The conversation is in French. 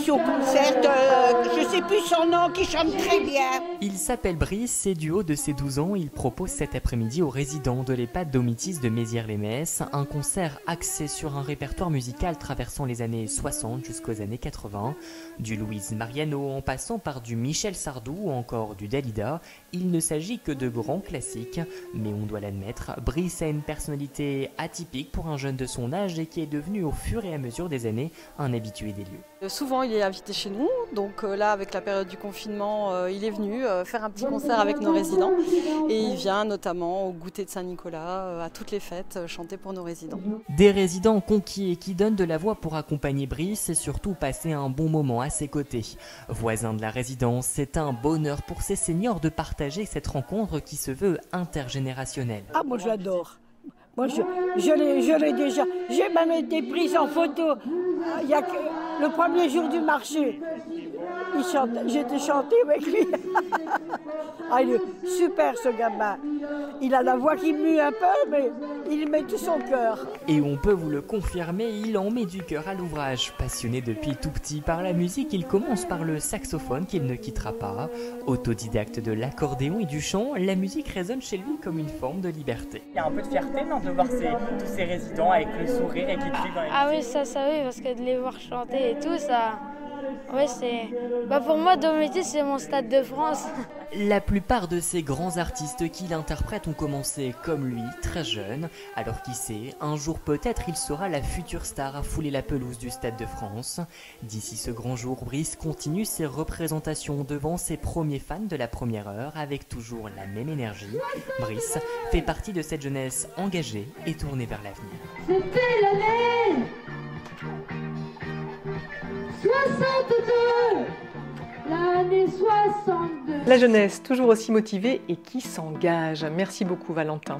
ici au concert, je sais plus son nom, qui chante très bien. Il s'appelle Brice et du haut de ses 12 ans, il propose cet après-midi aux résidents de l'EHPAD Domitis de Mézières-les-Messes un concert axé sur un répertoire musical traversant les années 60 jusqu'aux années 80. Du Louise Mariano en passant par du Michel Sardou ou encore du Dalida, il ne s'agit que de grands classiques. Mais on doit l'admettre, Brice a une personnalité atypique pour un jeune de son âge et qui est devenu au fur et à mesure des années un habitué des lieux. Souvent il est invité chez nous, donc là avec la période du confinement, il est venu faire un petit concert avec nos résidents et il vient notamment au goûter de Saint-Nicolas, à toutes les fêtes, chanter pour nos résidents. Des résidents conquis et qui donnent de la voix pour accompagner Brice et surtout passer un bon moment à ses côtés. Voisin de la résidence, c'est un bonheur pour ces seniors de partager cette rencontre qui se veut intergénérationnelle. Ah, moi je l'adore. Moi je l'ai déjà. J'ai même été prise en photo il y a le premier jour du marché. J'étais chantée avec lui. Ah, il est super ce gamin. Il a la voix qui mue un peu, mais il met tout son cœur. Et on peut vous le confirmer, il en met du cœur à l'ouvrage. Passionné depuis tout petit par la musique, il commence par le saxophone qu'il ne quittera pas. Autodidacte de l'accordéon et du chant, la musique résonne chez lui comme une forme de liberté. Il y a un peu de fierté, non, de voir tous ces résidents avec le sourire et qui te suivent dans les Ah oui, ça oui, parce que de les voir chanter et tout, ça... Ouais, c'est... pour moi, Domitis, c'est mon Stade de France. La plupart de ces grands artistes qu'il interprète ont commencé comme lui, très jeune. Alors qui sait, un jour peut-être il sera la future star à fouler la pelouse du Stade de France. D'ici ce grand jour, Brice continue ses représentations devant ses premiers fans de la première heure avec toujours la même énergie. Brice fait partie de cette jeunesse engagée et tournée vers l'avenir. C'était l'année 62, l'année 62. La jeunesse, toujours aussi motivée et qui s'engage. Merci beaucoup Valentin.